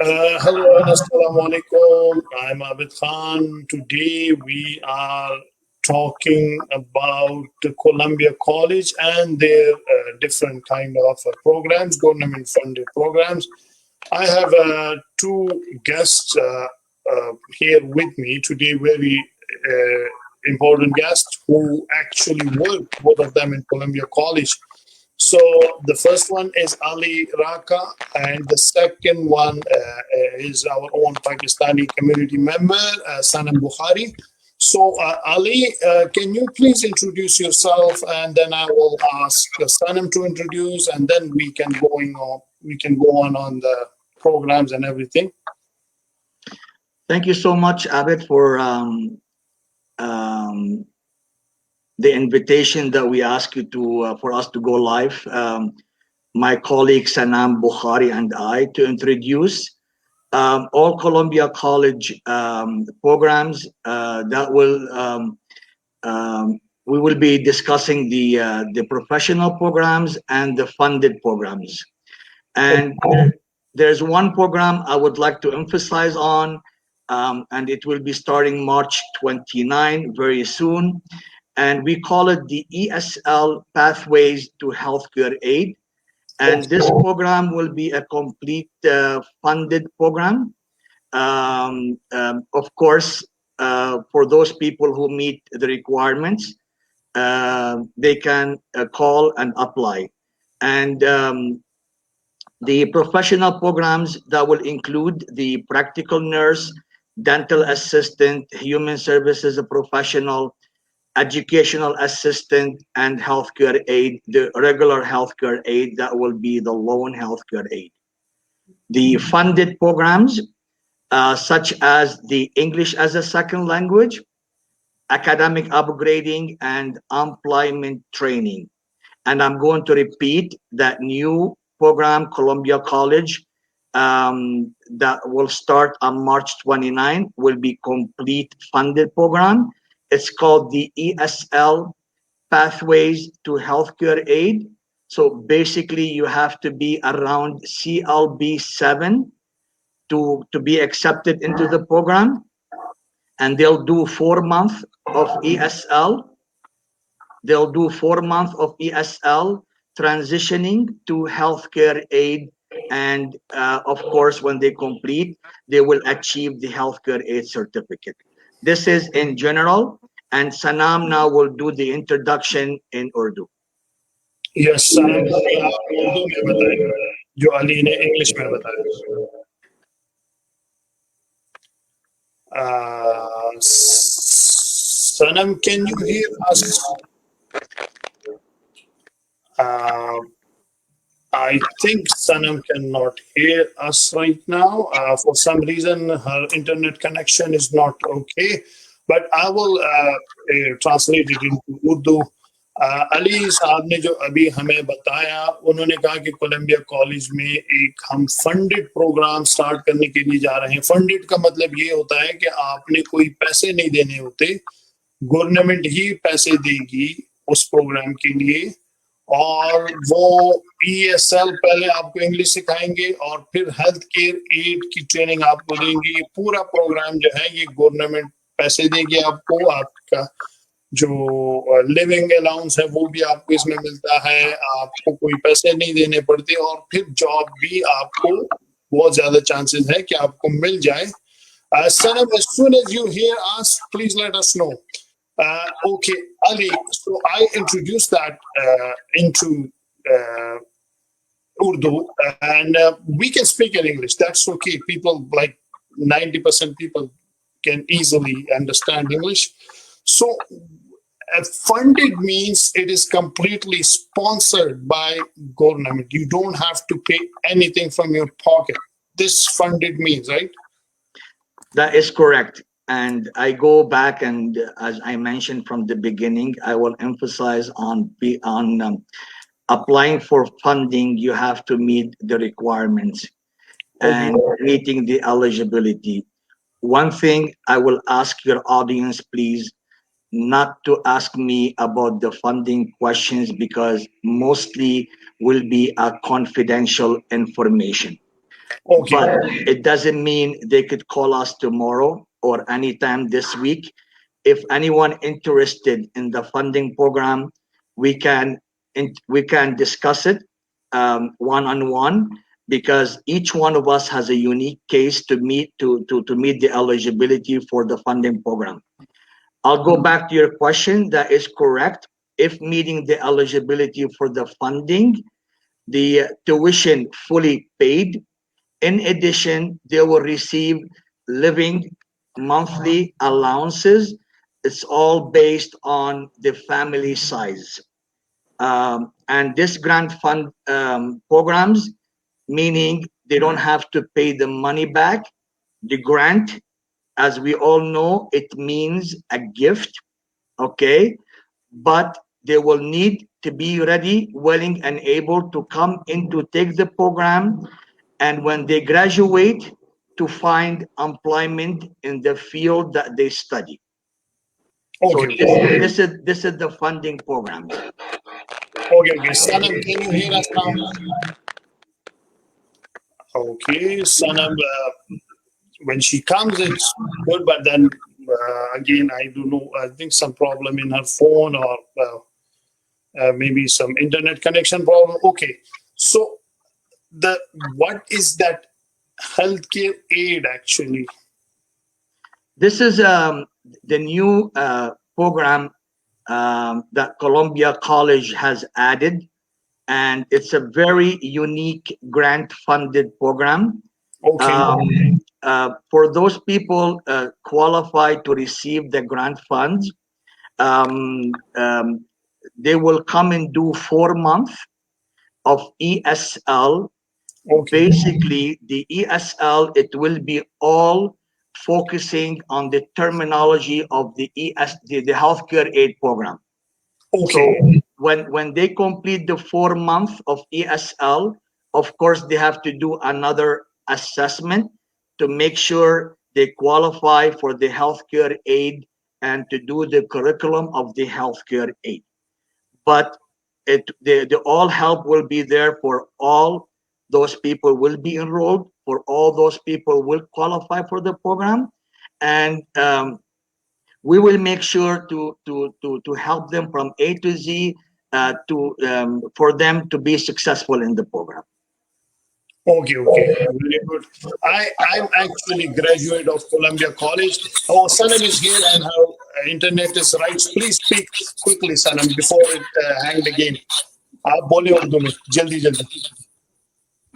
Hello and assalamu alaikum. I'm Abid Khan. Today we are talking about the Columbia College and their different kind of programs, government funded programs. I have two guests here with me today, very important guests who actually work, both of them in Columbia College. So the first one is Ali Raka, and the second one is our own Pakistani community member, Sanam Bukhari. So Ali, can you please introduce yourself, and then I will ask Sanam to introduce, and then we can go on the programs and everything. Thank you so much, Abid, for the invitation that we ask you to for us to go live. My colleague Sanam Bukhari and I to introduce all Columbia College programs that will we will be discussing the professional programs and the funded programs. And there's one program I would like to emphasize on, and it will be starting March 29 very soon. And we call it the ESL Pathways to Healthcare Aid. And this program will be a complete funded program. Of course, for those people who meet the requirements, they can call and apply. And the professional programs that will include the practical nurse, dental assistant, human services professional, educational assistant, and healthcare aid, the regular healthcare aid that will be the loan healthcare aid. The funded programs, such as the English as a second language, academic upgrading, and employment training. And I'm going to repeat that new program, Columbia College, that will start on March 29, will be complete funded program. It's called the ESL Pathways to Healthcare Aid. So basically, you have to be around CLB 7 to be accepted into the program. And they'll do 4 months of ESL. They'll do 4 months of ESL transitioning to healthcare aid. And of course, when they complete, they will achieve the healthcare aid certificate. This is in general, and Sanam now will do the introduction in Urdu. Yes, Sanam, Urdu में बताएं जो अली ने English में बताया. Sanam, can you hear us? I think Sanam cannot hear us right now. For some reason, her internet connection is not okay. But I will translate it into Urdu. Ali साहब ने जो अभी हमें बताया, उन्होंने कहा कि कोलंबिया कॉलेज में एक हम फंडेड प्रोग्राम स्टार्ट करने के लिए जा रहे हैं. फंडेड का मतलब ये होता है कि आपने कोई पैसे नहीं देने होते, गवर्नमेंट ही पैसे देगी उस प्रोग्राम के लिए. और वो ESL पहले आपको इंग्लिश सिखाएंगे और फिर हेल्थ केयर एड की ट्रेनिंग आपको देंगे. ये पूरा प्रोग्राम जो है ये गवर्नमेंट पैसे देगी आपको. आपका जो लिविंग अलाउंस है वो भी आपको इसमें मिलता है, आपको कोई पैसे नहीं देने पड़ते, और फिर जॉब भी आपको बहुत ज्यादा चांसेस है कि आपको मिल जाए. Sanam, as soon as you hear us, please let us know. Okay, Ali, so I introduced that into Urdu, and we can speak in English. That's okay. People, like 90% people, can easily understand English. So funded means it is completely sponsored by government. You don't have to pay anything from your pocket. This funded means, right? That is correct. And I go back, and as I mentioned from the beginning, I will emphasize on applying for funding. You have to meet the requirements and meeting the eligibility. One thing I will ask your audience, please, not to ask me about the funding questions, because mostly will be a confidential information. Okay. But it doesn't mean they could call us tomorrow or anytime this week. If anyone interested in the funding program, we can discuss it one-on-one, because each one of us has a unique case to meet to meet the eligibility for the funding program. I'll go back to your question. That is correct. If meeting the eligibility for the funding, the tuition fully paid. In addition, they will receive living monthly allowances. It's all based on the family size. And this grant fund programs, meaning they don't have to pay the money back. The grant, as we all know, it means a gift, okay? But they will need to be ready, willing, and able to come in to take the program, and when they graduate, to find employment in the field that they study. So Okay. this is the funding program. Okay. Sanam, can you hear us now? Okay, Sanam, when she comes, it's good, but then again, I don't know. I think some problem in her phone, or maybe some internet connection problem. Okay, so the what is that healthcare aid actually? This is the new program that Columbia College has added, and it's a very unique grant-funded program. Okay, For those people qualified to receive the grant funds, um, um, they will come and do 4 months of ESL. okay, Basically, the ESL, it will be all focusing on the terminology of the the healthcare aid program. So okay, when they complete the 4 months of ESL, of course they have to do another assessment to make sure they qualify for the healthcare aid and to do the curriculum of the healthcare aid. But the all help will be there for all those people will be enrolled, for all those people will qualify for the program, and we will make sure to help them from A to Z, to for them to be successful in the program. okay, okay. Very good. I'm actually graduate of Columbia College. Oh, Sanam is here and her internet is right. Please speak quickly, Sanam, before it hanged again. आप बोले उर्दू में जल्दी जल्दी.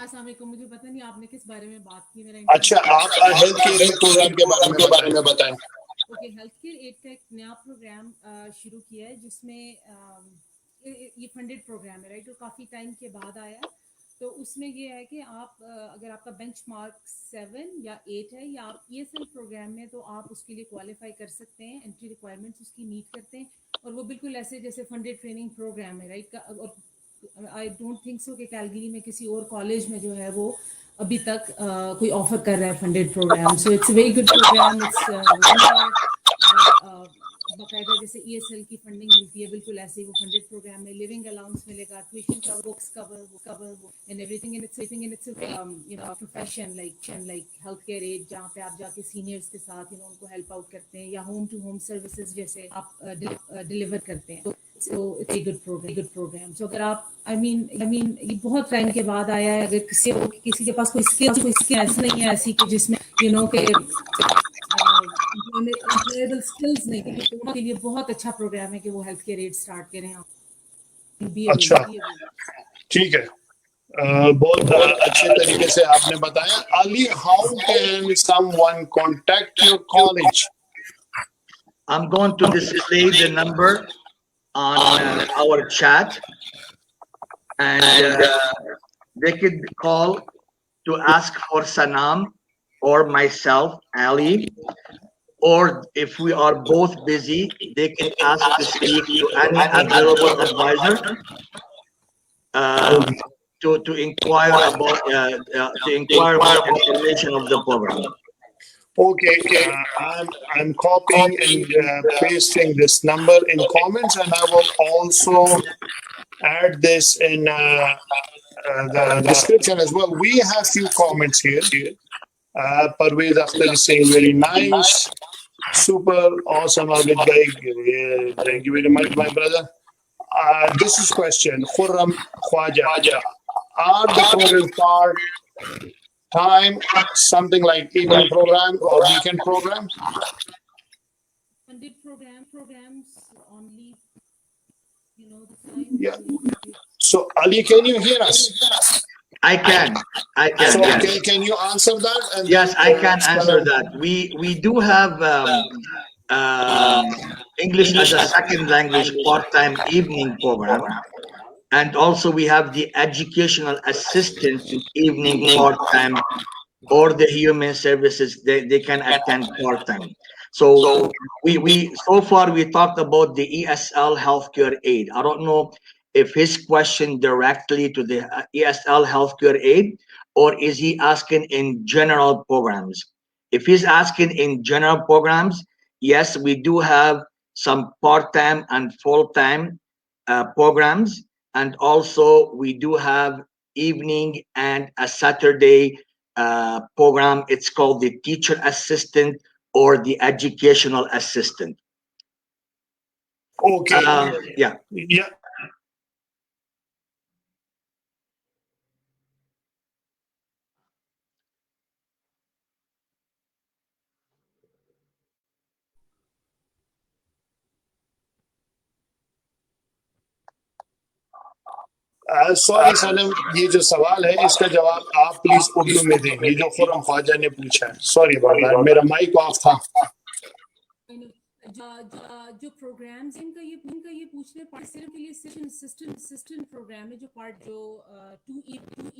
अस्सलाम वालेकुम। मुझे पता नहीं आपने किस बारे में बात की, मेरा अच्छा, इंटरनेट आप हेल्थ केयर एड प्रोग्राम के बारे में बताएं. ओके। हेल्थ केयर एड का एक नया प्रोग्राम शुरू किया है, जिसमें ये फंडेड प्रोग्राम है, राइट, और काफ़ी टाइम के बाद आया है। तो उसमें ये है कि आप अगर आपका बेंचमार्क 7 या 8 है, या आप ESL प्रोग्राम में, तो आप उसके लिए क्वालिफाई कर सकते हैं। एंट्री रिक्वायरमेंट्स उसकी मीट करते हैं, और वो बिल्कुल ऐसे जैसे फंडेड ट्रेनिंग प्रोग्राम है, राइट। और आई डोंट थिंक सो कि कैलगरी में किसी और कॉलेज में जो है वो अभी तक कोई ऑफर कर रहा है funded program. So it's very good program. It's बाकायदा जैसे ESL की फंडिंग मिलती है, बिल्कुल ऐसे ही वो फंडेड प्रोग्राम में लिविंग अलाउंस मिलेगा, tuition cover, books cover and everything in it's you know profession like health care aid, जहाँ पे आप जाके सीनियर्स के साथ उनको हेल्प आउट करते हैं, या होम टू होम सर्विसेज जैसे आप डिलीवर करते हैं। So it's a good program. So अगर आप I mean ये बहुत टाइम के बाद आया है। अगर किसी के पास कोई स्किल ऐसी नहीं है, ऐसी कि जिसमें के employable skills नहीं है, तो उनके लिए बहुत अच्छा प्रोग्राम है कि वो हेल्थ केयर एड स्टार्ट करें। अच्छा, ठीक है. बहुत अच्छे तरीके से आपने बताया. Ali, how can someone contact your college? I'm going to display the number on our chat, and they could call to ask for Sanam or myself, Ali, or if we are both busy, they can ask to speak to any available advisor to inquire about more information of the program. Okay, I'm copying and pasting this number in comments, and I will also add this in the description as well. We have few comments here. Parvez Akhtar is saying very nice, super awesome, Abid bhai. Thank you very much, my brother. This is question. Khurram Khwaja. Are the program part time, something like evening program or weekend program? funded programs only, the time Yeah. they So Ali, can you hear us? I can. I can. So Yes. can you answer that and then Yes, I can answer Sanam? that. We do have English as a second language part-time evening program, and also we have the educational assistant evening part-time, or the human services, they can attend part-time. So we so far we talked about the ESL healthcare aid. I don't know if his question directly to the ESL healthcare aid, or is he asking in general programs. If he's asking in general programs, yes, we do have some part-time and full-time programs, and also we do have evening and a Saturday program. It's called the teacher assistant or the educational assistant. Okay. Yeah. Yeah. Sorry Sanam, ये जो सवाल है इसका जवाब आप please Urdu में दें, ये जो खुरम ख्वाजा ने पूछा है. सॉरी अबाउट दैट, मेरा माइक ऑफ था. जो प्रोग्राम्स इनका ये पूछने सिर्फ के लिए असिस्टेंट प्रोग्राम है, जो पार्ट जो two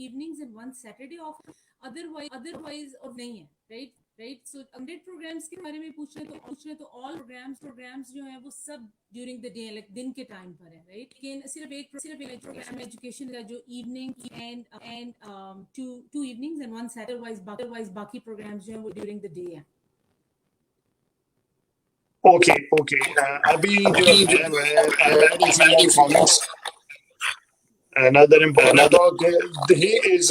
evenings and one Saturday off, otherwise और नहीं है. राइट. सो अपडेट प्रोग्राम्स के बारे में पूछ रहे तो ऑल प्रोग्राम्स जो हैं वो सब ड्यूरिंग द डे, लाइक दिन के टाइम पर है. राइट. लेकिन सिर्फ एक प्रोग्राम एजुकेशन का जो evening and two evenings and one Saturday, otherwise बाकी प्रोग्राम्स जो हैं वो ड्यूरिंग द डे है. ओके. अभी जो है मैं I am adding few more comments. Another important talk. He is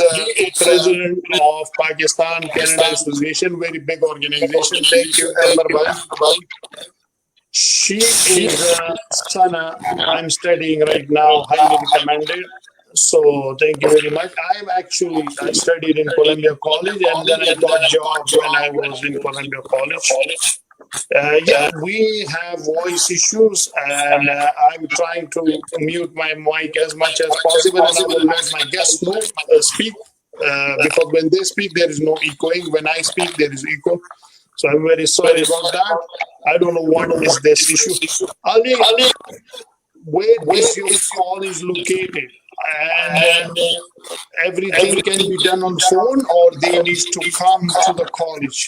president of Pakistan Canada Association, very big organization. Thank you, Amber Bhai. She is Sana. I'm studying right now, highly recommended. So thank you very much. I studied in Columbia College and then I got job when I was in Columbia College. Yeah, we have voice issues, and I'm trying to mute my mic as much as possible, and I will let my guests know speak because when they speak, there is no echoing. When I speak, there is echo. So I'm very sorry about that. I don't know what is this issue. Ali, where is your college located? And everything can be done on phone, or they need to come to the college.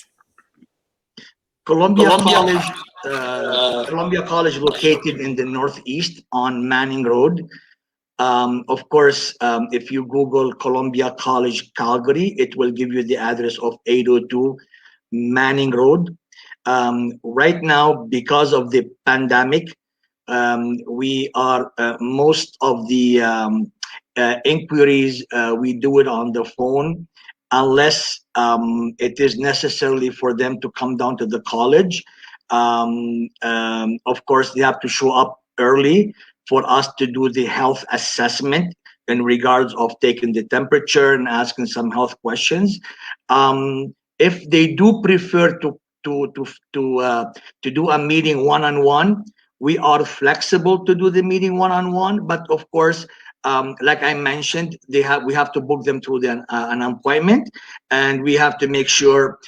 Columbia College, Columbia College, located in the northeast on Manning Road. Of course, if you Google Columbia College Calgary, it will give you the address of 802 Manning Road. Right now, because of the pandemic, we are most of the inquiries, we do it on the phone, unless it is necessarily for them to come down to the college. Of course, they have to show up early for us to do the health assessment in regards of taking the temperature and asking some health questions. If they do prefer to do a meeting one-on-one, we are flexible to do the meeting one-on-one, but of course, like I mentioned, we have to book them through an appointment, and we have to make sure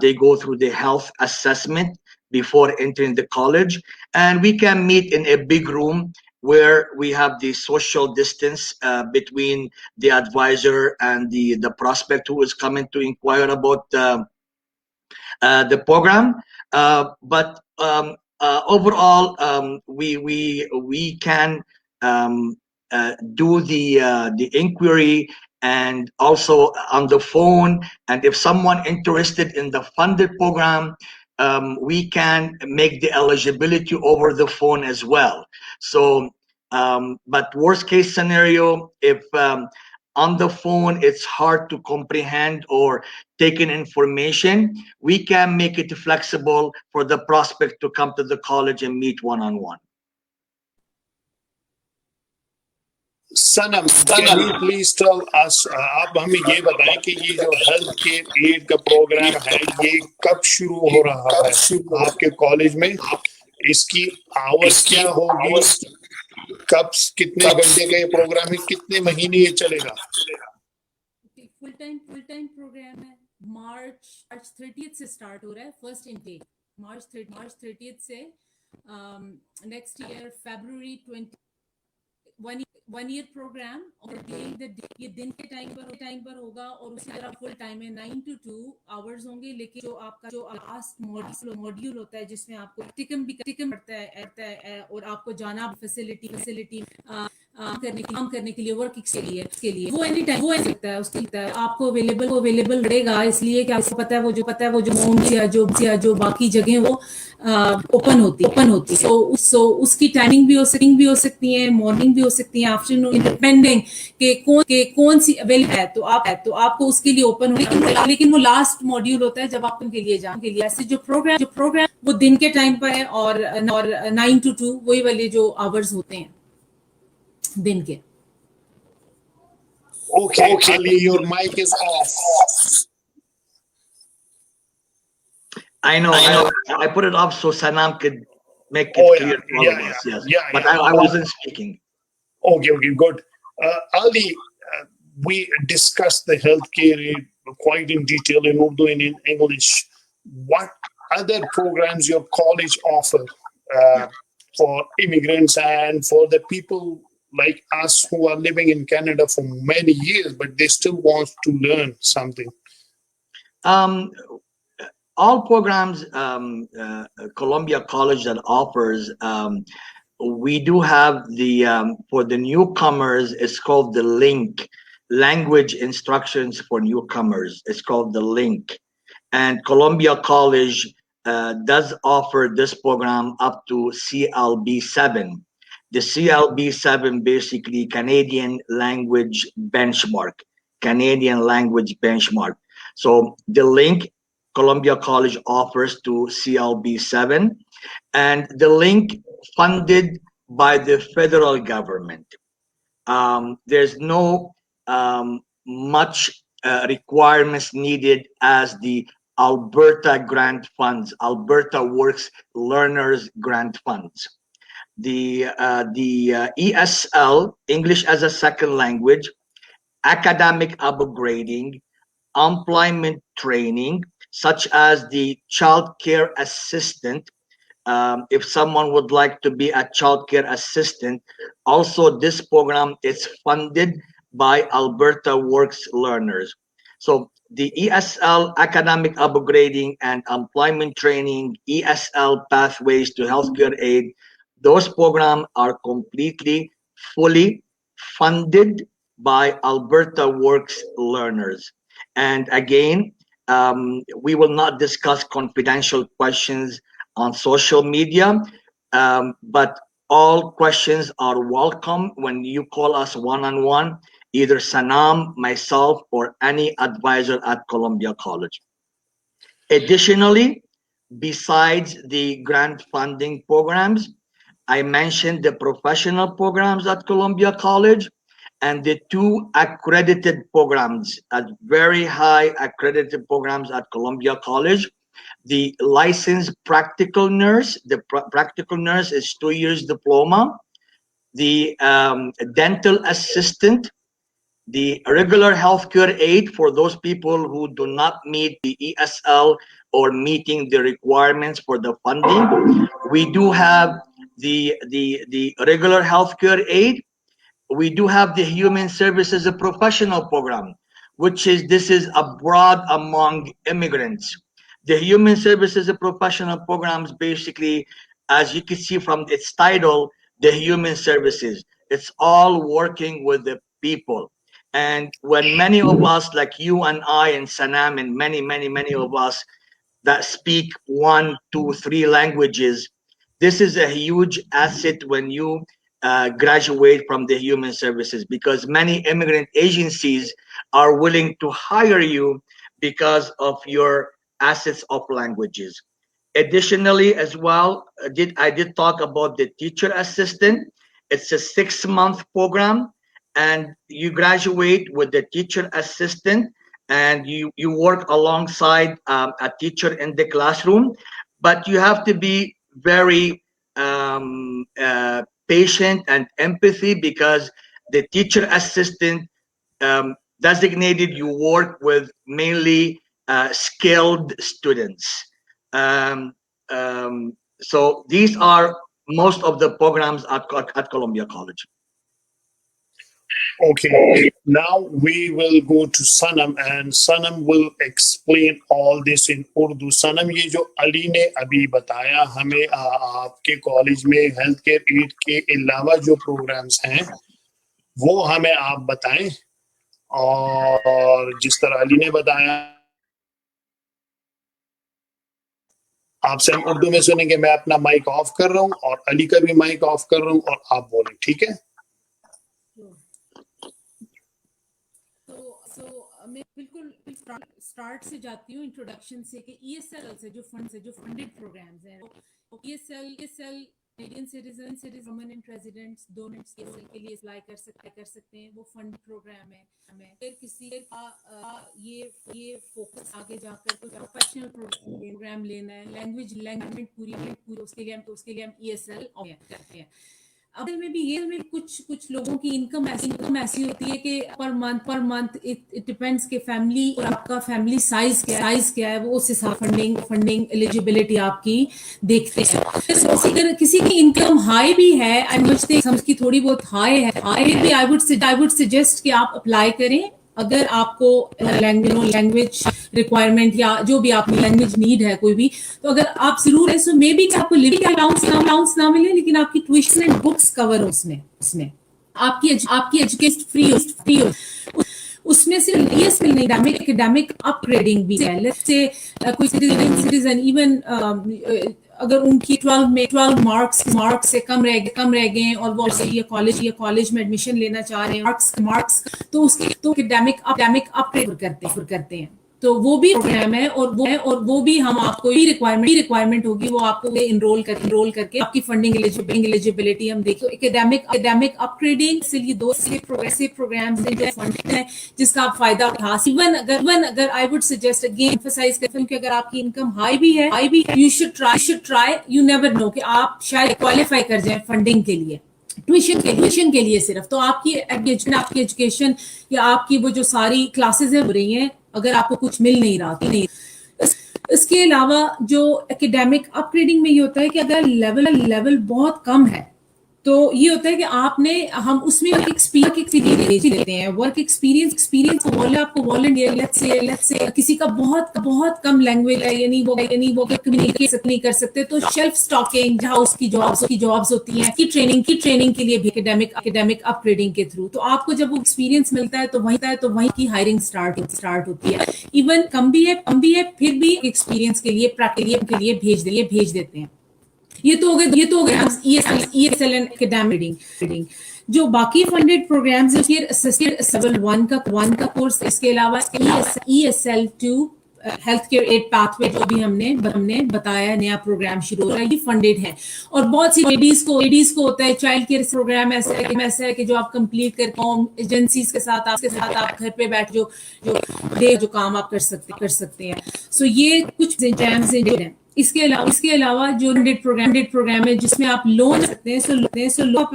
they go through the health assessment before entering the college. And we can meet in a big room where we have the social distance between the advisor and the prospect who is coming to inquire about the program. But overall, we can do the inquiry and also on the phone. And if someone interested in the funded program, we can make the eligibility over the phone as well. So, but worst case scenario, if on the phone it's hard to comprehend or take in information, we can make it flexible for the prospect to come to the college and meet one-on-one. Sanam, can you please tell us, आप हमें ये बताएं कि ये जो health care add का programme है ये कब शुरू हो रहा है आपके कॉलेज में, इसकी आवर्स क्या होगी, कब कितने घंटे का ये प्रोग्राम है, कितने महीने ये चलेगा? फुल टाइम प्रोग्राम है, मार्च 30th से स्टार्ट हो रहा है, फर्स्ट इनटेक मार्च 30th से नेक्स्ट ईयर फरवरी 20 वन ईयर प्रोग्राम। और ये दिन के टाइम पर होगा और उसी तरह फुल टाइम है, 9 to 2 आवर्स होंगे। लेकिन जो आपका जो लास्ट मॉड्यूल होता है जिसमें आपको टिकम पड़ता है और आपको जाना फैसिलिटी काम करने के लिए, वर्क के लिए वो एनी टाइम हो सकता है, उसके आपको अवेलेबल रहेगा। इसलिए कि आपको पता है वो जो मोम्स या जो बाकी जगह वो ओपन होती सो उसकी टाइमिंग भी हो सकती है, मॉर्निंग भी हो सकती है, आफ्टरनून, डिपेंडिंग के कौन सी अवेलेबल है तो आपको उसके लिए ओपन हो। लेकिन वो लास्ट मॉड्यूल होता है जब आप उनके लिए जाएंगे। ऐसे जो प्रोग्राम वो दिन के टाइम पर है और 9 to 2 वही वाले जो आवर्स होते हैं दिन के। Okay, Ali, your mic is off. I know. I put it off so Sanam could make it clear to all of us. Yes. But I wasn't speaking. Okay, good. Ali, we discussed the healthcare aid quite in detail in Urdu and in English. What other programs your college offer for immigrants and for the people like us who are living in Canada for many years, but they still want to learn something? All programs Columbia College that offers, we do have the for the newcomers, it's called the LiQWYD, language instructions for newcomers. It's called the LiQWYD, and Columbia College does offer this program up to CLB7. The CLB7 basically Canadian language benchmark. So the LiQWYD Columbia College offers to CLB7, and the LiQWYD funded by the federal government. There's no much requirements needed as the Alberta grant funds, Alberta Works Learners Grant Funds. The ESL, English as a Second Language, academic upgrading, employment training, such as the child care assistant. If someone would like to be a child care assistant, also this program is funded by Alberta Works Learners. So the ESL, academic upgrading and employment training, ESL pathways to healthcare aid, those programs are completely, fully funded by Alberta Works Learners. And again, we will not discuss confidential questions on social media, but all questions are welcome when you call us one-on-one, either Sanam, myself, or any advisor at Columbia College. Additionally, besides the grant funding programs, I mentioned the professional programs at Columbia College and the 2 accredited programs, at very high accredited programs at Columbia College. The licensed practical nurse, the practical nurse is 2 years diploma. The dental assistant, the regular healthcare aid for those people who do not meet the ESL or meeting the requirements for the funding. We do have the regular healthcare aid. We do have the human services, a professional program, which is, this is abroad among immigrants. The human services, a professional programs, basically, as you can see from its title, the human services, it's all working with the people. And when many of us, like you and I and Sanam and many of us that speak 1, 2, 3 languages, this is a huge asset when you graduate from the human services, because many immigrant agencies are willing to hire you because of your assets of languages. Additionally, as well, I did talk about the teacher assistant. It's a 6-month program, and you graduate with the teacher assistant, and you work alongside a teacher in the classroom. But you have to be very patient and empathy, because the teacher assistant designated you work with mainly skilled students. Um, so these are most of the programs at Columbia College. Okay, now we will go to Sanam and Sanam will explain all this in Urdu. Sanam, ये जो अली ने अभी बताया हमें आपके college में health care add के अलावा जो प्रोग्राम्स हैं वो हमें आप बताएं, और जिस तरह अली ने बताया आपसे हम उर्दू में सुनेंगे. मैं अपना माइक ऑफ कर रहा हूं और अली का भी माइक ऑफ कर रहा हूं और आप बोलें, ठीक है? मैं बिल्कुल स्टार्ट से जाती हूँ, इंट्रोडक्शन से, कि ईएसएल से जो फंडेड प्रोग्राम्स हैं, ESL Canadian citizen permanent residents दोनों ईएसएल के लिए अप्लाई कर सकते हैं. वो फंड प्रोग्राम है. फिर किसी का ये फोकस आगे जाकर कोई प्रोफेशनल प्रोग्राम लेना है, लैंग्वेज पूरी उसके लिए हम ईएसएल करते हैं. अब में भी ये में कुछ लोगों की इनकम ऐसी होती है कि पर मंथ इट डिपेंड्स कि फैमिली और आपका फैमिली साइज क्या है, वो उस हिसाब फंडिंग एलिजिबिलिटी आपकी देखते हैं. अगर किसी की इनकम हाई भी है, समझ की थोड़ी बहुत हाई भी, आई वुड सजेस्ट कि आप अप्लाई करें. अगर आपको लैंग्वेज रिक्वायरमेंट या जो भी आपकी लैंग्वेज नीड है कोई भी, तो अगर आप जरूर है, सो मे बी आपको लिविंग अलाउंस ना मिले, लेकिन आपकी ट्यूशन एंड बुक्स कवर हो उसमें आपकी एजुकेशन फ्री हो. उसमें सिर्फ ईएसएल नहीं, एकेडमिक अपग्रेडिंग भी है. लेट्स से कोई सिटीजन इवन अगर उनकी 12 मार्क्स से कम रह गए और वो ये कॉलेज में एडमिशन लेना चाह रहे हैं, मार्क्स तो उसके एकेडमिक अपग्रेड करते हैं. तो वो भी प्रोग्राम है, और वो भी हम आपको रिक्वायरमेंट होगी, वो आपको इनरोल करके आपकी फंडिंग एलिजिबिलिटी हम देखो. एकेडमिक अपग्रेडिंग से ये 2 प्रोग्रेसिव प्रोग्राम्स हैं जो फंडिंग है, जिसका आप फायदा उठा. इवन अगर I would suggest again emphasise करती हूं कि अगर आपकी इनकम हाई भी है, you should try. You never know कि आप शायद क्वालिफाई कर जाए फंडिंग के लिए, ट्यूशन के लिए सिर्फ. तो आपकी एजुकेशन या आपकी वो जो सारी क्लासेस हो रही हैं, अगर आपको कुछ मिल नहीं रहा. इसके अलावा जो एकेडमिक अपग्रेडिंग में ये होता है कि अगर लेवल बहुत कम है, तो ये होता है कि हम उसमें वर्क एक्सपीरियंस लेते हैं. वर्क एक्सपीरियंस आपको वॉलंटियर, लेट्स से किसी का बहुत कम लैंग्वेज है, यानी वो कम्युनिकेट नहीं कर सकते, तो शेल्फ स्टॉकिंग जहाँ उसकी जॉब्स होती हैं, की ट्रेनिंग के लिए भी एकेडमिक अपग्रेडिंग के थ्रू. तो आपको जब वो एक्सपीरियंस मिलता है तो वहीं की हायरिंग स्टार्ट होती है. इवन कम भी है फिर भी एक्सपीरियंस के लिए प्रैक्टिकल के लिए भेज देते हैं. ये तो हो गया ईएसएल एंड एकेडमिक रीडिंग. जो बाकी फंडेड प्रोग्राम्स हैं, लेवल 1 का कोर्स, इसके अलावा ESL 2 health care aid pathway जो भी हमने बताया, नया प्रोग्राम शुरू हो रहा है, ये फंडेड है. और बहुत सी लेडीज को होता है चाइल्ड केयर प्रोग्राम ऐसा है कि जो आप कंप्लीट करके होम एजेंसीज के साथ आप घर पे बैठ जो काम आप कर सकते हैं. सो ये कुछ एग्जाम्स हैं. इसके अलावा जो फंडेड प्रोग्राम है जिसमें आप लोन सकते हैं, सो आप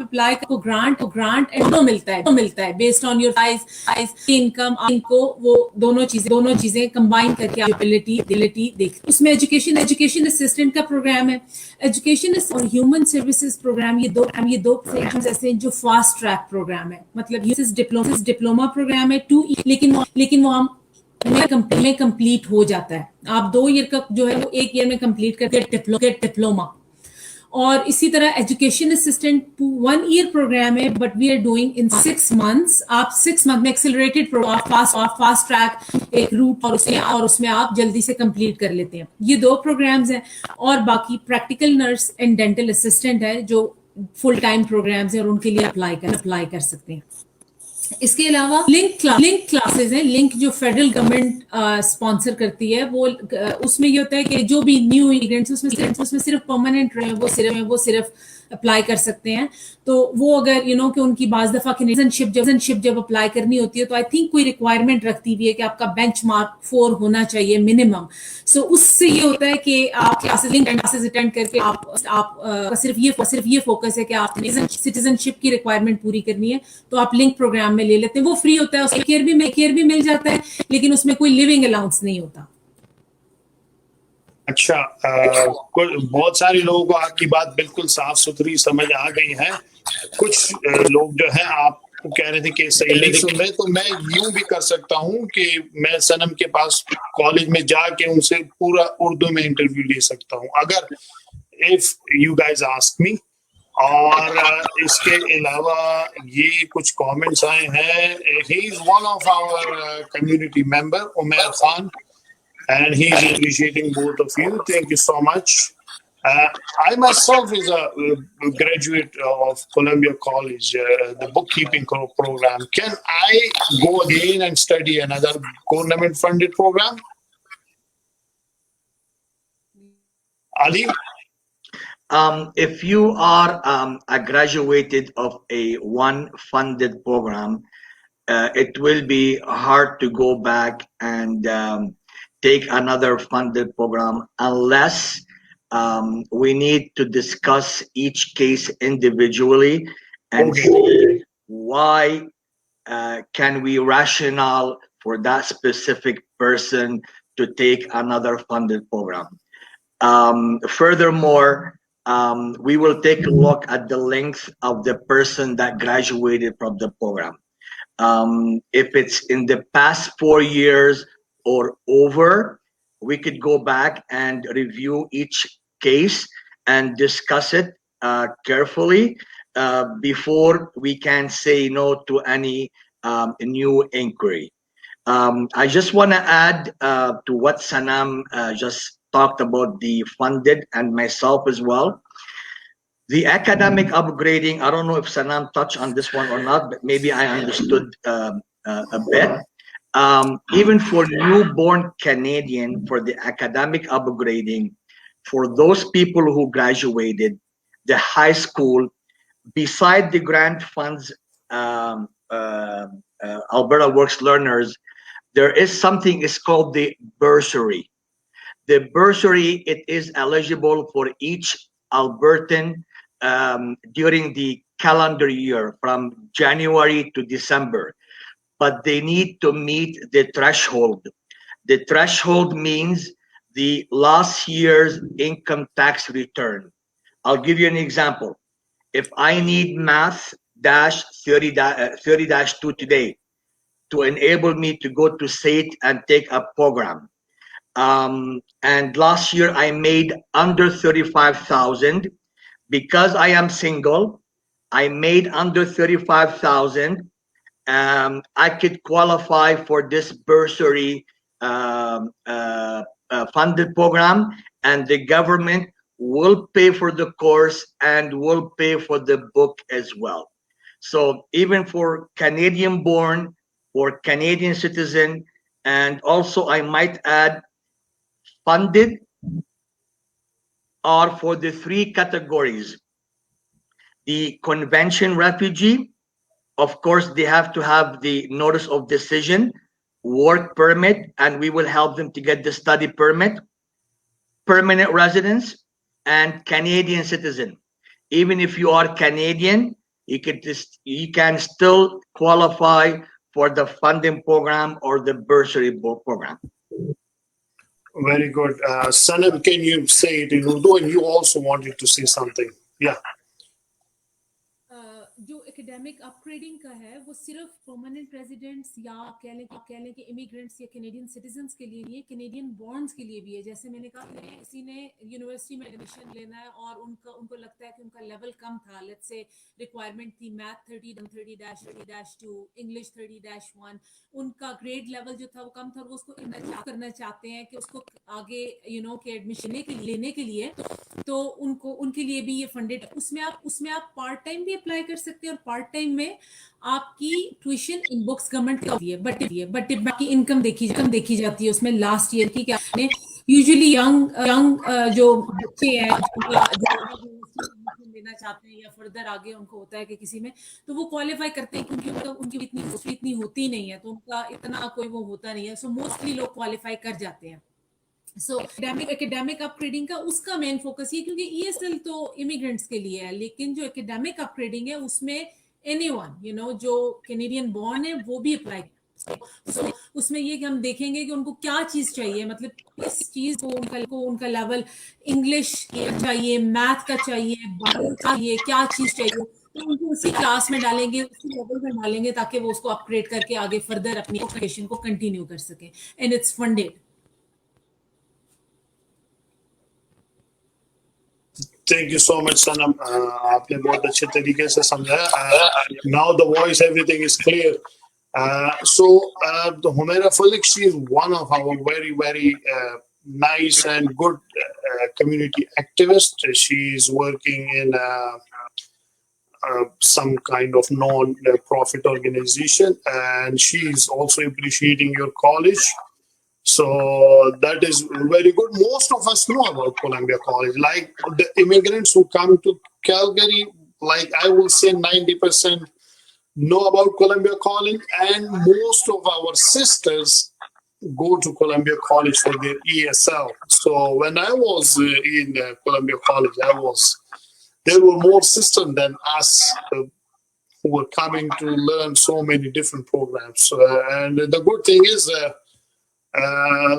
अप्लाई को ग्रांट एंड मिलता है based on your size income. इनको वो दोनों चीजें कंबाइन करके एबिलिटी देख. उसमें एजुकेशन असिस्टेंट का प्रोग्राम है, एजुकेशन और ह्यूमन सर्विसेज प्रोग्राम. ये दो प्रोग्राम्स ऐसे हैं जो फास्ट ट्रैक प्रोग्राम है. मतलब ये डिप्लोमा प्रोग्राम है 2 लेकिन वो हम में कंप्लीट हो जाता है. आप 2 ईयर का जो है वो 1 ईयर में कंप्लीट करके डिप्लोमा. और इसी तरह एजुकेशन असिस्टेंट 1 year प्रोग्राम है, but we are doing in 6 months. आप 6 month में एक्सेलरेटेड फास्ट ट्रैक एक रूट और उसमें आप जल्दी से कंप्लीट कर लेते हैं. ये 2 प्रोग्राम्स हैं. और बाकी practical nurse and dental assistant है जो फुल टाइम प्रोग्राम्स हैं और उनके लिए अप्लाई कर सकते हैं. इसके अलावा लिंक क्लासेस हैं. लिंक जो फेडरल गवर्नमेंट स्पॉन्सर करती है, वो उसमें ये होता है कि जो भी न्यू इमिग्रेंट्स उसमें सिर्फ परमानेंट रहे वो सिर्फ अप्लाई कर सकते हैं. तो वो अगर कि उनकी बाज दफा की सिटीजनशिप जब अप्लाई करनी होती है, तो आई थिंक कोई रिक्वायरमेंट रखती हुई है कि आपका बेंचमार्क 4 होना चाहिए मिनिमम. सो उससे ये होता है कि आप क्लासेस अटेंड करके आप सिर्फ ये फोकस है कि आपने सिटीजनशिप की रिक्वायरमेंट पूरी करनी है, तो आप लिंक प्रोग्राम में ले लेते हैं. वो फ्री होता है, उसमें केयर भी मिल जाता है, लेकिन उसमें कोई लिविंग अलाउंस नहीं होता. अच्छा, बहुत सारे लोगों को आपकी बात बिल्कुल साफ सुथरी समझ आ गई है. कुछ लोग जो है आप कह रहे थे कि सही नहीं सुन रहे, तो मैं यूं भी कर सकता हूं कि मैं सनम के पास कॉलेज में जाके उनसे पूरा उर्दू में इंटरव्यू ले सकता हूं, अगर if you guys ask me. और इसके अलावा ये कुछ कमेंट्स आए हैं. He is one of our community member Umar Khan, and he is appreciating both of you. Thank you so much. I myself is a graduate of Columbia College, the bookkeeping program. Can I go again and study another government-funded program? Ali? If you are a graduated of a one funded program, it will be hard to go back and take another funded program unless we need to discuss each case individually and see why can we rationale for that specific person to take another funded program. Furthermore, we will take a look at the length of the person that graduated from the program. If it's in the past 4 years or over, we could go back and review each case and discuss it carefully before we can say no to any new inquiry. I just want to add to what Sanam just talked about, the funded, and myself as well. The academic upgrading, I don't know if Sanam touched on this one or not, but maybe I understood a bit. Even for newborn Canadian, for the academic upgrading, for those people who graduated the high school, beside the grant funds, Alberta Works Learners, there is something is called the bursary. The bursary, it is eligible for each Albertan during the calendar year from January to December, but they need to meet the threshold. The threshold means the last year's income tax return. I'll give you an example. If I need math dash 30-2 today to enable me to go to SAIT and take a program, and last year I made under 35,000, because I am single, I made under 35,000. I could qualify for this bursary funded program, and the government will pay for the course and will pay for the book as well. So even for Canadian born, for Canadian citizen, and also I might add funded are for the 3 categories. The convention refugee, of course, they have to have the notice of decision, work permit, and we will help them to get the study permit, permanent residence, and Canadian citizen. Even if you are Canadian, you can still qualify for the funding program or the bursary program. Very good. Sanam, can you say it in Urdu? And you also wanted to say something. Yeah. जो academic upgrading का है वो सिर्फ permanent residents या कह लें कि immigrants या कैनेडियन सिटीजन्स के लिए नहीं है, कैनेडियन बॉन्ड्स के लिए भी है। जैसे मैंने कहा, किसी ने यूनिवर्सिटी में एडमिशन लेना है और उनको लगता है कि उनका लेवल कम था, लेट्स से रिक्वायरमेंट थी मैथ 30-30-2, इंग्लिश 30-1, उनका ग्रेड लेवल जो था वो कम था और वो उसको करना चाहते हैं कि उसको आगे के एडमिशन लेने के लिए, तो उनके लिए भी ये फंडेड। उसमें आप पार्ट टाइम भी अप्लाई कर सकते हैं और पार्ट टाइम में आपकी ट्यूशन इन बुक्स गवर्नमेंट का बट बाकी इनकम देखी जाती है उसमें लास्ट ईयर की। क्या आपने यूजुअली यंग जो बच्चे हैं जो लेना चाहते हैं या फर्दर आगे उनको होता है कि किसी में, तो वो क्वालिफाई करते हैं क्योंकि उनकी इतनी होती नहीं है, तो उनका इतना कोई वो होता नहीं है, सो मोस्टली लोग क्वालिफाई कर जाते हैं। सो एकेडमिक अपग्रेडिंग का उसका मेन फोकस ये, क्योंकि ईएसएल तो इमिग्रेंट्स के लिए है, लेकिन जो एकेडमिक अपग्रेडिंग है उसमें एनीवन जो कैनेडियन बॉर्न है वो भी अप्लाई। so, उसमें ये कि हम देखेंगे कि उनको क्या चीज चाहिए, मतलब किस चीज को उनका लेवल इंग्लिश चाहिए, मैथ का चाहिए, बायो चाहिए, क्या चीज चाहिए, तो उनको उसी क्लास में डालेंगे, उसी लेवल में डालेंगे ताकि वो उसको अपग्रेड करके आगे फर्दर अपनी एजुकेशन को कंटिन्यू कर सके, and it's funded. Thank you so much Sanam, आपने बहुत अच्छे तरीके से समझाया। Now the voice everything is clear. So Humaira Falik, she is one of our very nice and good community activists. She is working in some kind of non-profit organization, and she is also appreciating your college. So that is very good. Most of us know about Columbia College. Like the immigrants who come to Calgary, like I will say 90% know about Columbia College, and most of our sisters go to Columbia College for their ESL. So when I was in Columbia College, there were more sisters than us who were coming to learn so many different programs. And the good thing is,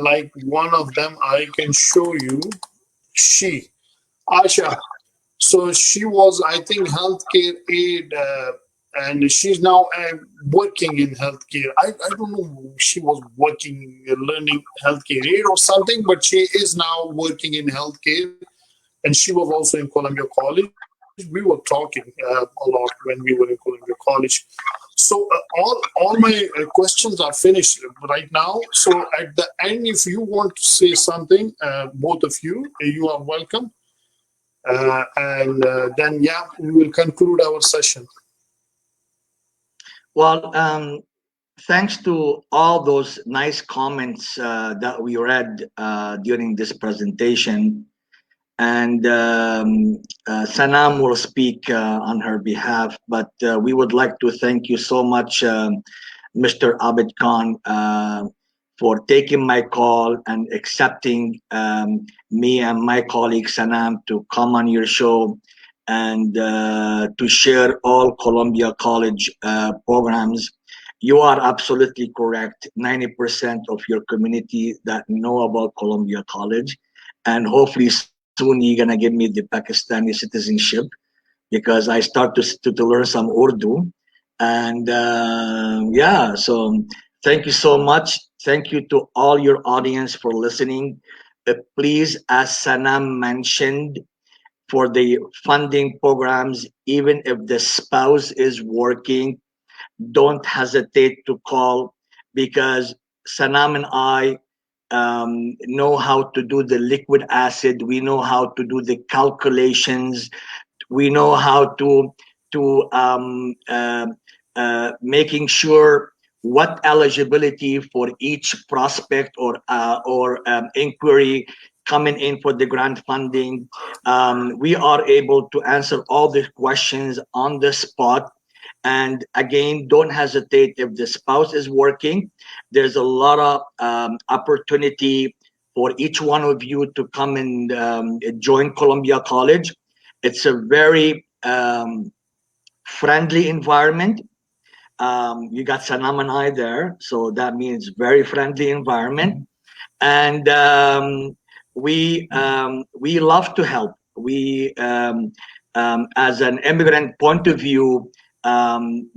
like one of them, I can show you. Asha. So she was, I think, healthcare aide, and she's now working in healthcare. I don't know, she was working, learning healthcare aide or something, but she is now working in healthcare, and she was also in Columbia College. We were talking a lot when we were in Columbia College. So all my questions are finished right now. So at the end, if you want to say something, both of you, you are welcome. And then, yeah, we will conclude our session. Well, thanks to all those nice comments that we read during this presentation. And Sanam will speak on her behalf, but we would like to thank you so much, Mr. Abid Khan, for taking my call and accepting me and my colleague Sanam to come on your show and to share all Columbia College programs. You are absolutely correct. 90% of your community that know about Columbia College, and hopefully soon you're gonna give me the Pakistani citizenship, because I start to learn some Urdu. And yeah, so thank you so much. Thank you to all your audience for listening. Please, as Sanam mentioned, for the funding programs, even if the spouse is working, don't hesitate to call, because Sanam and I know how to do the liquid acid. We know how to do the calculations. We know how to making sure what eligibility for each prospect or inquiry coming in for the grant funding. We are able to answer all the questions on the spot. And again, don't hesitate. If the spouse is working, there's a lot of opportunity for each one of you to come and join Columbia College. It's a very friendly environment. You got Sanam and I there, so that means very friendly environment. And we love to help. We, as an immigrant point of view,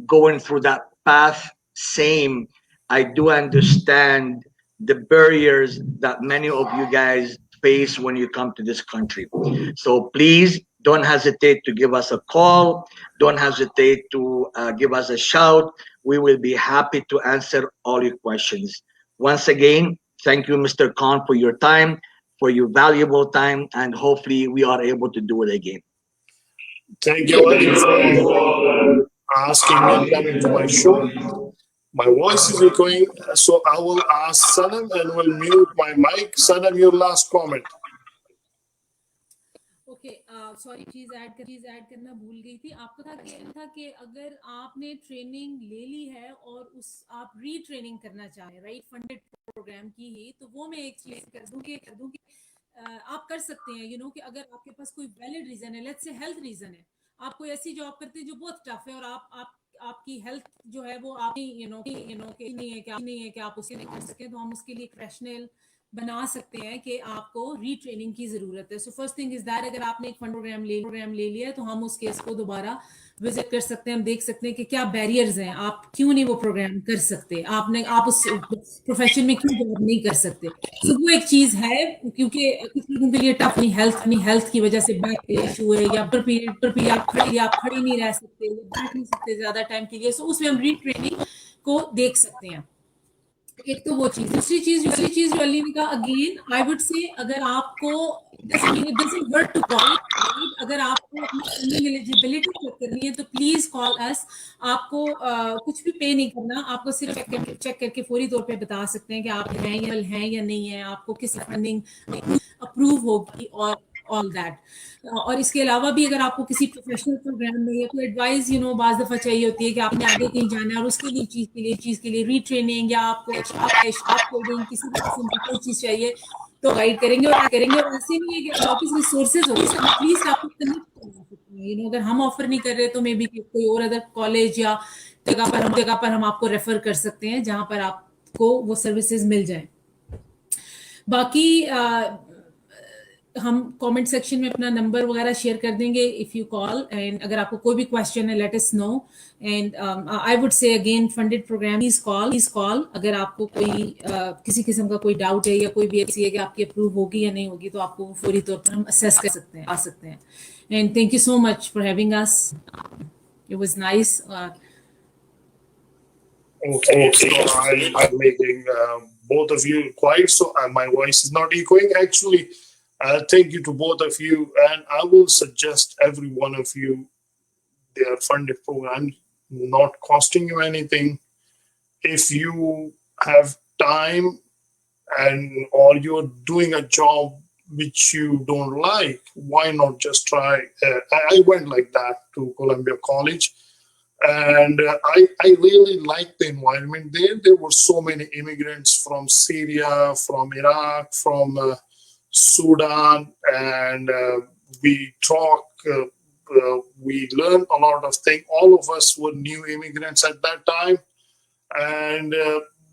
going through that path. Same, I do understand the barriers that many of you guys face when you come to this country. So please don't hesitate to give us a call. Don't hesitate to give us a shout. We will be happy to answer all your questions. Once again, thank you, Mr. Khan, for your time, for your valuable time, and hopefully we are able to do it again. Thank you, Ali, for asking me and coming to my show. My voice is echoing, so I will ask Sanam and will mute my mic. Sanam, your last comment. Okay sorry चीज add करना भूल गई थी आपको था कि अगर आपने ट्रेनिंग ले ली है और उस आप रीट्रेनिंग करना चाहें राइट फंडेड प्रोग्राम की ही तो वो मैं एक चीज कर दूं कि आप कर सकते हैं कि अगर आपके पास कोई वैलिड रीजन है लेट्स से हेल्थ रीजन है आप कोई ऐसी जॉब करते हैं जो बहुत टफ है और आपकी हेल्थ जो है वो आप नहीं है कि आप उसे नहीं कर सके तो हम उसके लिए एक रैशनल बना सकते हैं कि आपको रीट्रेनिंग की जरूरत है so first thing is that अगर आपने एक फंड प्रोग्राम ले लिया तो हम उस केस को दोबारा विजिट कर सकते हैं हम देख सकते हैं कि क्या बैरियर्स हैं आप क्यों नहीं वो प्रोग्राम कर सकते आप उस प्रोफेशन में क्यों जॉब नहीं कर सकते तो वो एक चीज है क्योंकि कुछ लोगों के लिए टफ नहीं हेल्थ की वजह से बैक इशू है या पर आप खड़े नहीं रह सकते बैठ नहीं सकते ज्यादा टाइम के लिए सो उसमें हम रीट्रेनिंग को देख सकते हैं एक तो वो चीज दूसरी चीज जो अली ने कहा अगेन आई वुड से अगर आपको अगर आपको अपनी एलिजिबिलिटी चेक करनी है तो प्लीज कॉल अस आपको कुछ भी पे नहीं करना आपको सिर्फ चेक करके फौरी तौर पे बता सकते हैं कि आप हैं या नहीं है आपको किस फंडिंग अप्रूव होगी और ऑल दैट और इसके अलावा भी अगर आपको किसी प्रोफेशनल प्रोग्राम में या कोई एडवाइस बाज दफा चाहिए होती है कि आपने आगे कहीं जाना है और उसके लिए चीज के लिए रीट्रेनिंग या आपको कोडिंग किसी भी किस्म की कोई चीज चाहिए तो गाइड करेंगे और ऐसे नहीं है कि ऑफिस रिसोर्सेज होते हैं एटलीस्ट आपको कनेक्ट करना सकते हैं अगर हम ऑफर नहीं कर रहे तो मे बी कोई और अदर कॉलेज या जगह पर हम आपको रेफर कर सकते हैं जहां पर आपको वो सर्विसेज मिल जाए बाकी हम कमेंट सेक्शन में अपना नंबर वगैरह शेयर कर देंगे इफ यू कॉल एंड अगर आपको कोई भी क्वेश्चन है let us know and I would say again funded program please call अगर आपको कोई किसी किस्म का कोई डाउट है या कोई भी ऐसी है कि आपकी अप्रूव होगी या नहीं होगी तो आपको वो फौरी तौर पर हम असेस कर सकते हैं आ सकते हैं and thank you so much for having us it was nice Okay, so I'm making both of you quiet, so my voice is not echoing. Actually, thank you to both of you, and I will suggest every one of you, they are funded programs, not costing you anything. If you have time and or you're doing a job which you don't like, why not just try? I went like that to Columbia College. And I really liked the environment there. There were so many immigrants from Syria, from Iraq, from Sudan, and we talk, we learn a lot of things. All of us were new immigrants at that time, and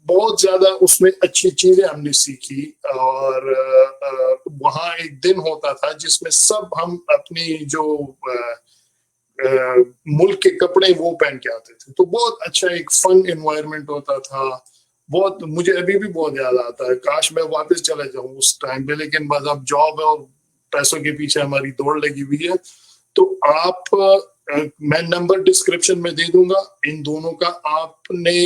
बहुत ज़्यादा उसमें अच्छी चीज़ें हमने सीखी और वहाँ एक दिन होता था जिसमें सब हम अपनी जो मुल्क के कपड़े वो पहन के आते थे तो बहुत अच्छा एक फन एनवायरनमेंट होता था बहुत मुझे अभी भी बहुत याद आता है काश मैं वापस चला जाऊं उस टाइम पे लेकिन बस अब जॉब है और पैसों के पीछे हमारी दौड़ लगी हुई है तो आप मैं नंबर डिस्क्रिप्शन में दे दूंगा इन दोनों का आपने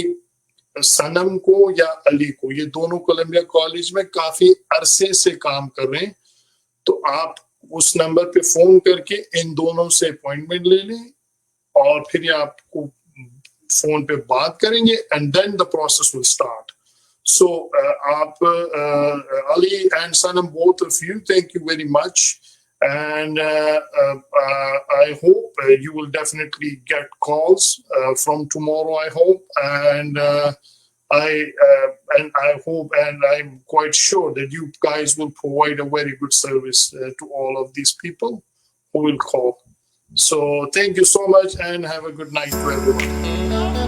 सनम को या अली को ये दोनों कोलंबिया कॉलेज में काफी अरसे से काम कर रहे हैं तो आप उस नंबर पे फोन करके इन दोनों से अपॉइंटमेंट ले लें और फिर आपको फोन पे बात करेंगे and then the process will start so आप Ali and Sanam both of you thank you very much and I hope you will definitely get calls from tomorrow I hope and I hope and I'm quite sure that you guys will provide a very good service to all of these people who will call. So thank you so much and have a good night to everyone.